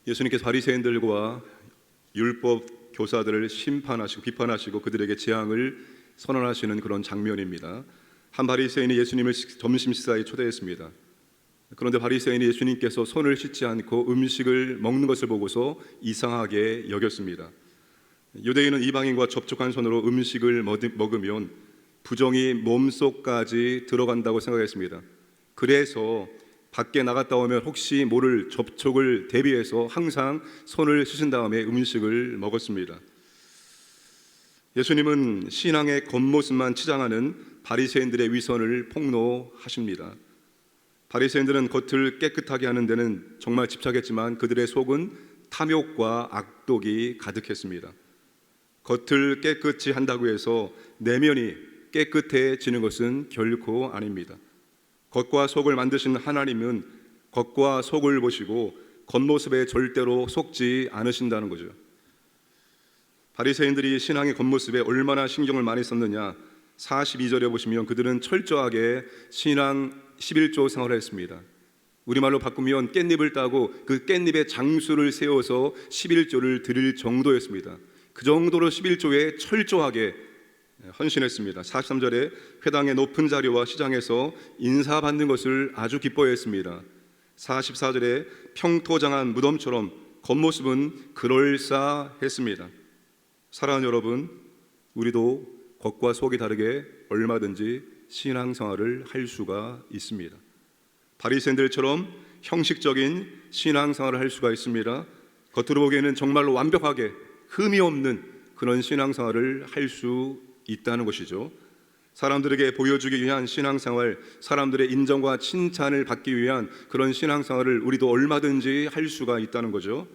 예수님께서 바리새인들과 율법 교사들을 심판하시고 비판하시고 그들에게 재앙을 선언하시는 그런 장면입니다. 한 바리새인이 예수님을 점심 식사에 초대했습니다. 그런데 바리새인이 예수님께서 손을 씻지 않고 음식을 먹는 것을 보고서 이상하게 여겼습니다. 유대인은 이방인과 접촉한 손으로 음식을 먹으면 부정이 몸속까지 들어간다고 생각했습니다. 그래서 밖에 나갔다 오면 혹시 모를 접촉을 대비해서 항상 손을 씻은 다음에 음식을 먹었습니다. 예수님은 신앙의 겉모습만 치장하는 바리새인들의 위선을 폭로하십니다. 바리새인들은 겉을 깨끗하게 하는 데는 정말 집착했지만 그들의 속은 탐욕과 악독이 가득했습니다. 겉을 깨끗이 한다고 해서 내면이 깨끗해지는 것은 결코 아닙니다. 겉과 속을 만드신 하나님은 겉과 속을 보시고 겉모습에 절대로 속지 않으신다는 거죠. 바리새인들이 신앙의 겉모습에 얼마나 신경을 많이 썼느냐, 42절에 보시면 그들은 철저하게 신앙 11조 생활을 했습니다. 우리말로 바꾸면 깻잎을 따고 그 깻잎에 장수를 세워서 11조를 드릴 정도였습니다. 그 정도로 11조에 철저하게 헌신했습니다. 43절에 회당의 높은 자리와 시장에서 인사받는 것을 아주 기뻐했습니다. 44절에 평토장한 무덤처럼 겉모습은 그럴싸했습니다. 사랑하는 여러분, 우리도 겉과 속이 다르게 얼마든지 신앙생활을 할 수가 있습니다. 바리새인들처럼 형식적인 신앙생활을 할 수가 있습니다. 겉으로 보기에는 정말로 완벽하게 흠이 없는 그런 신앙생활을 할 수 있다는 것이죠. 사람들에게 보여주기 위한 신앙생활, 사람들의 인정과 칭찬을 받기 위한 그런 신앙생활을 우리도 얼마든지 할 수가 있다는 거죠.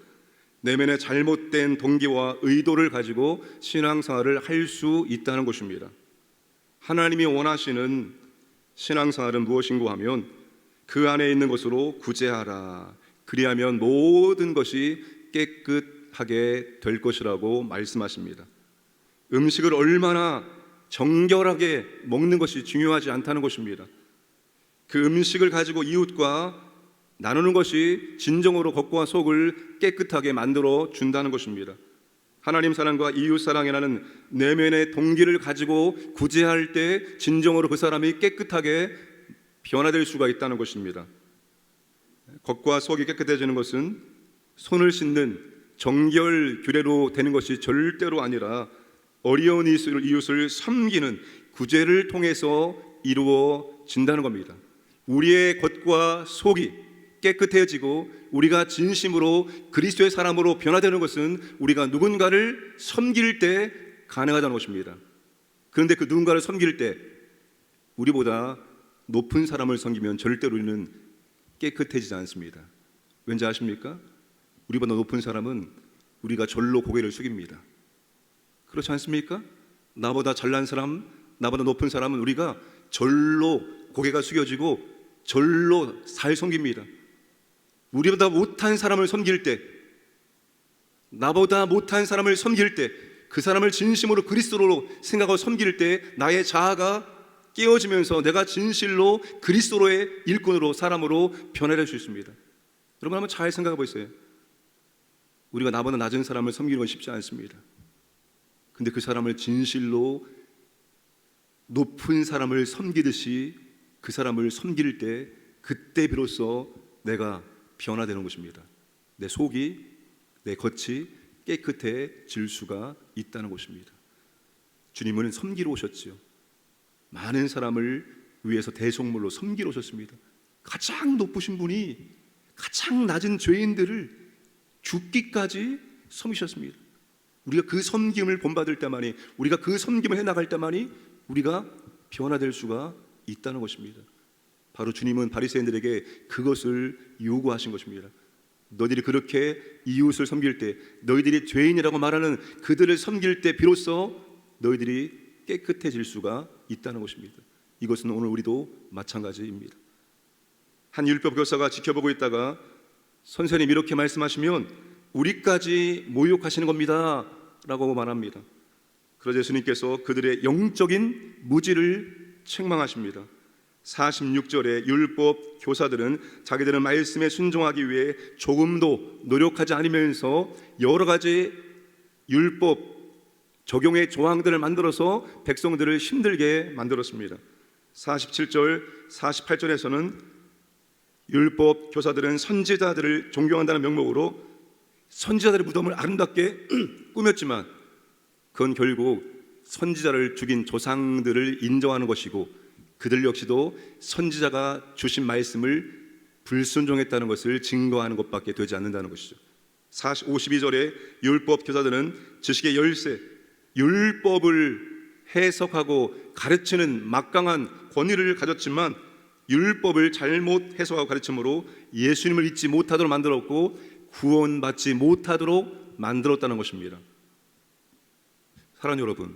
내면의 잘못된 동기와 의도를 가지고 신앙생활을 할 수 있다는 것입니다. 하나님이 원하시는 신앙생활은 무엇인가 하면 그 안에 있는 것으로 구제하라. 그리하면 모든 것이 깨끗하게 될 것이라고 말씀하십니다. 음식을 얼마나 정결하게 먹는 것이 중요하지 않다는 것입니다. 그 음식을 가지고 이웃과 나누는 것이 진정으로 겉과 속을 깨끗하게 만들어 준다는 것입니다. 하나님 사랑과 이웃 사랑이라는 내면의 동기를 가지고 구제할 때 진정으로 그 사람이 깨끗하게 변화될 수가 있다는 것입니다. 겉과 속이 깨끗해지는 것은 손을 씻는 정결 규례로 되는 것이 절대로 아니라 어려운 이웃을 섬기는 구제를 통해서 이루어진다는 겁니다. 우리의 겉과 속이 깨끗해지고 우리가 진심으로 그리스도의 사람으로 변화되는 것은 우리가 누군가를 섬길 때 가능하다는 것입니다. 그런데 그 누군가를 섬길 때 우리보다 높은 사람을 섬기면 절대로 우리는 깨끗해지지 않습니다. 왠지 아십니까? 우리보다 높은 사람은 우리가 절로 고개를 숙입니다. 그렇지 않습니까? 나보다 잘난 사람, 나보다 높은 사람은 우리가 절로 고개가 숙여지고 절로 잘 섬깁니다. 우리보다 못한 사람을 섬길 때, 나보다 못한 사람을 섬길 때, 그 사람을 진심으로 그리스도로 생각하고 섬길 때 나의 자아가 깨어지면서 내가 진실로 그리스도로의 일꾼으로 사람으로 변화될 수 있습니다. 여러분 한번 잘 생각해 보세요. 우리가 나보다 낮은 사람을 섬기는 건 쉽지 않습니다. 근데 그 사람을 진실로 높은 사람을 섬기듯이 그 사람을 섬길 때 그때 비로소 내가 변화되는 것입니다. 내 속이, 내 겉이 깨끗해질 수가 있다는 것입니다. 주님은 섬기러 오셨지요. 많은 사람을 위해서 대속물로 섬기러 오셨습니다. 가장 높으신 분이 가장 낮은 죄인들을 죽기까지 섬기셨습니다. 우리가 그 섬김을 본받을 때만이, 우리가 그 섬김을 해나갈 때만이 우리가 변화될 수가 있다는 것입니다. 바로 주님은 바리새인들에게 그것을 요구하신 것입니다. 너희들이 그렇게 이웃을 섬길 때, 너희들이 죄인이라고 말하는 그들을 섬길 때 비로소 너희들이 깨끗해질 수가 있다는 것입니다. 이것은 오늘 우리도 마찬가지입니다. 한 율법 교사가 지켜보고 있다가 선생님 이렇게 말씀하시면 우리까지 모욕하시는 겁니다 라고 말합니다. 그러자 예수님께서 그들의 영적인 무지를 책망하십니다. 46절에 율법 교사들은 자기들은 말씀에 순종하기 위해 조금도 노력하지 않으면서 여러 가지 율법 적용의 조항들을 만들어서 백성들을 힘들게 만들었습니다. 47절, 48절에서는 율법 교사들은 선지자들을 존경한다는 명목으로 선지자들의 무덤을 아름답게 꾸몄지만 그건 결국 선지자를 죽인 조상들을 인정하는 것이고 그들 역시도 선지자가 주신 말씀을 불순종했다는 것을 증거하는 것밖에 되지 않는다는 것이죠. 52절에 율법 교사들은 지식의 열쇠, 율법을 해석하고 가르치는 막강한 권위를 가졌지만 율법을 잘못 해석하고 가르침으로 예수님을 잊지 못하도록 만들었고 구원받지 못하도록 만들었다는 것입니다. 사랑하는 여러분,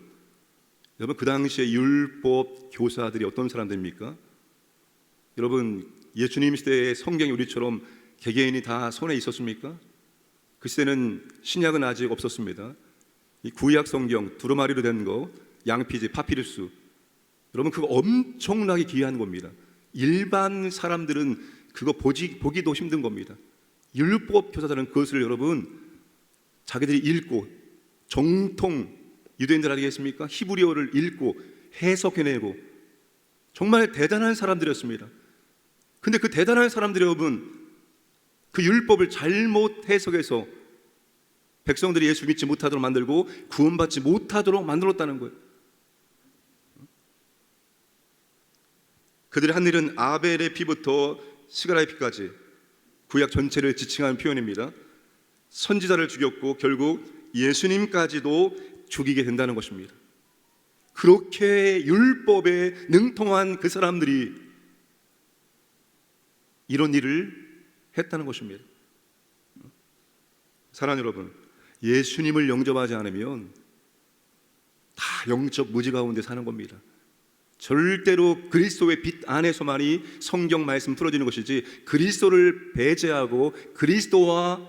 그 당시에 율법 교사들이 어떤 사람들입니까? 여러분, 예수님 시대의 성경이 우리처럼 개개인이 다 손에 있었습니까? 그 시대는 신약은 아직 없었습니다. 이 구약 성경 두루마리로 된 거, 양피지, 파피루스, 여러분 그거 엄청나게 귀한 겁니다. 일반 사람들은 그거 보기도 힘든 겁니다. 율법 교사들은 그것을 여러분 자기들이 읽고 정통 유대인들 아니겠습니까? 히브리어를 읽고 해석해내고 정말 대단한 사람들이었습니다. 근데 그 대단한 사람들이 여러분 그 율법을 잘못 해석해서 백성들이 예수 믿지 못하도록 만들고 구원받지 못하도록 만들었다는 거예요. 그들이 한 일은 아벨의 피부터 스가랴의 피까지 구약 전체를 지칭하는 표현입니다. 선지자를 죽였고 결국 예수님까지도 죽이게 된다는 것입니다. 그렇게 율법에 능통한 그 사람들이 이런 일을 했다는 것입니다. 사랑하는 여러분, 예수님을 영접하지 않으면 다 영적 무지 가운데 사는 겁니다. 절대로 그리스도의 빛 안에서만이 성경 말씀 풀어지는 것이지 그리스도를 배제하고 그리스도와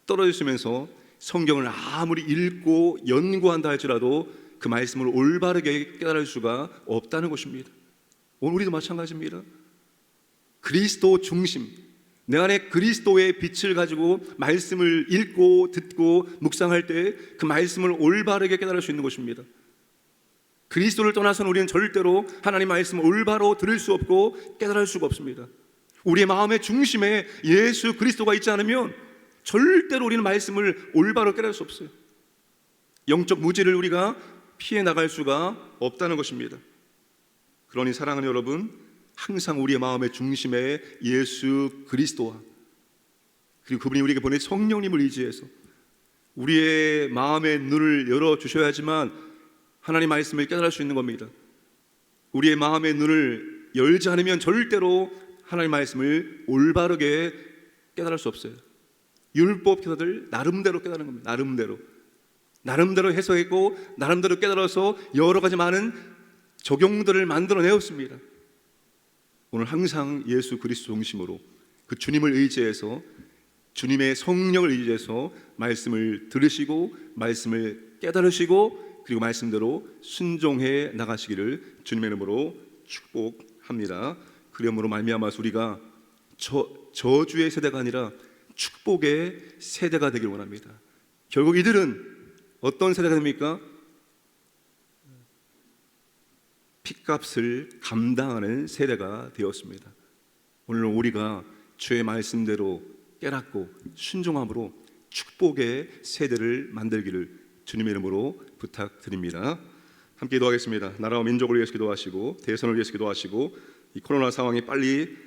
떨어지면서 성경을 아무리 읽고 연구한다 할지라도 그 말씀을 올바르게 깨달을 수가 없다는 것입니다. 오늘 우리도 마찬가지입니다. 그리스도 중심, 내 안에 그리스도의 빛을 가지고 말씀을 읽고 듣고 묵상할 때 그 말씀을 올바르게 깨달을 수 있는 것입니다. 그리스도를 떠나서는 우리는 절대로 하나님 말씀을 올바로 들을 수 없고 깨달을 수가 없습니다. 우리의 마음의 중심에 예수 그리스도가 있지 않으면 절대로 우리는 말씀을 올바로 깨달을 수 없어요. 영적 무지를 우리가 피해 나갈 수가 없다는 것입니다. 그러니 사랑하는 여러분, 항상 우리의 마음의 중심에 예수 그리스도와 그리고 그분이 우리에게 보낸 성령님을 의지해서 우리의 마음의 눈을 열어주셔야지만 하나님 말씀을 깨달을 수 있는 겁니다. 우리의 마음의 눈을 열지 않으면 절대로 하나님 말씀을 올바르게 깨달을 수 없어요. 율법 교사들 나름대로 깨달은 겁니다. 나름대로 해석했고 나름대로 깨달아서 여러 가지 많은 적용들을 만들어내었습니다. 오늘 항상 예수 그리스도 중심으로 그 주님을 의지해서 주님의 성령을 의지해서 말씀을 들으시고 말씀을 깨달으시고 그리고 말씀대로 순종해 나가시기를 주님의 이름으로 축복합니다. 그러므로 말미암아서 우리가 저주의 세대가 아니라 축복의 세대가 되길 원합니다. 결국 이들은 어떤 세대가 됩니까? 핏값을 감당하는 세대가 되었습니다. 오늘 우리가 주의 말씀대로 깨닫고 순종함으로 축복의 세대를 만들기를 주님의 이름으로 부탁드립니다. 함께 기도하겠습니다. 나라와 민족을 위해서 기도하시고 대선을 위해서 기도하시고 이 코로나 상황이 빨리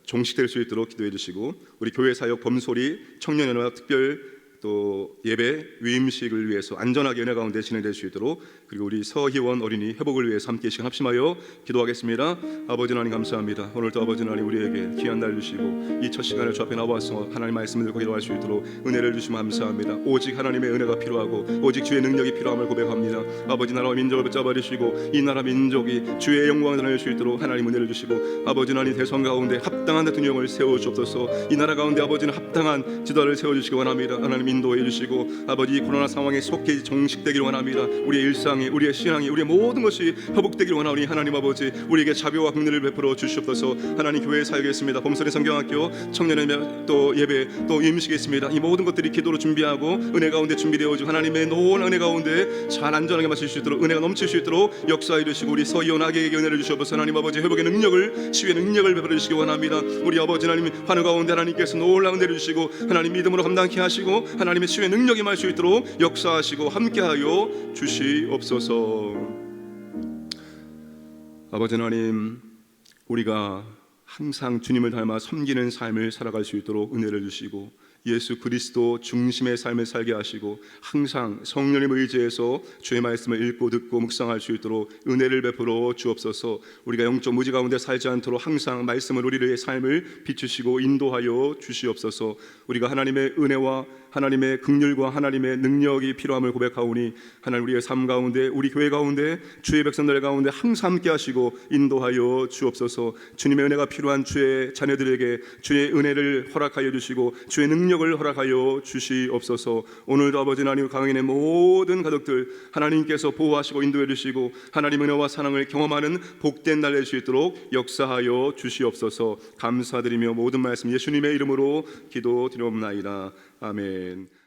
종식될 수 있도록 기도해 주시고 우리 교회 사역 범소리 청년연합 특별 또 예배 위임식을 위해서 안전하게 은혜 가운데 진행될 수 있도록 그리고 우리 서희원 어린이 회복을 위해서 함께 시간 합심하여 기도하겠습니다. 아버지 하나님 감사합니다. 오늘도 아버지 하나님 우리에게 귀한 날 주시고 이 첫 시간을 주 앞에 나와서 하나님 말씀을 듣고 기도할 수 있도록 은혜를 주시면 감사합니다. 오직 하나님의 은혜가 필요하고 오직 주의 능력이 필요함을 고백합니다. 아버지 나라와 민족을 붙잡아 주시고 이 나라 민족이 주의 영광을 드러낼 수 있도록 하나님 은혜를 주시고 아버지 하나님 대선 가운데 합당한 대통령을 세워 주옵소서. 이 나라 가운데 아버지는 합당한 지도를 세워 주시기 원합니다. 하나님 인도해 주시고 아버지 이 코로나 상황에 속히 종식되기를 원합니다. 우리의 일상이, 우리의 신앙이, 우리의 모든 것이 회복되기를 원하오니 하나님 아버지 우리에게 자비와 긍휼을 베풀어 주시옵소서. 하나님 교회에 살겠습니다. 범설의 성경학교 청년의 또 예배 또 임식이 있습니다. 이 모든 것들이 기도로 준비하고 은혜 가운데 준비되어지고 하나님의 노원 은혜 가운데 잘 안전하게 마실 수 있도록 은혜가 넘칠 수 있도록 역사해 주시고 우리 서이온 아기에게 은혜를 주시옵소서. 하나님 아버지 회복의 능력을 치유의 능력을 베풀어 주시기 원합니다. 우리 아버지 하나님 환우 가운데 하나님께서 놀라운 은혜를 주시고 하나님 믿음으로 감당케 하시고 하나님의 치유의 능력이 임할 수 있도록 역사하시고 함께하여 주시옵소서. 아버지 하나님 우리가 항상 주님을 닮아 섬기는 삶을 살아갈 수 있도록 은혜를 주시고 예수 그리스도 중심의 삶을 살게 하시고 항상 성령님 의지해서 주의 말씀을 읽고 듣고 묵상할 수 있도록 은혜를 베풀어 주옵소서. 우리가 영적 무지 가운데 살지 않도록 항상 말씀을 우리의 삶을 비추시고 인도하여 주시옵소서. 우리가 하나님의 은혜와 하나님의 긍휼과 하나님의 능력이 필요함을 고백하오니 하나님 우리의 삶 가운데 우리 교회 가운데 주의 백성들 가운데 항상 함께 하시고 인도하여 주옵소서. 주님의 은혜가 필요한 주의 자녀들에게 주의 은혜를 허락하여 주시고 주의 능력을 허락하여 주시옵소서. 오늘도 아버지 하나님 강인의 모든 가족들 하나님께서 보호하시고 인도해 주시고 하나님 은혜와 사랑을 경험하는 복된 날 될 수 있도록 역사하여 주시옵소서. 감사드리며 모든 말씀 예수님의 이름으로 기도드리옵나이다. 아멘.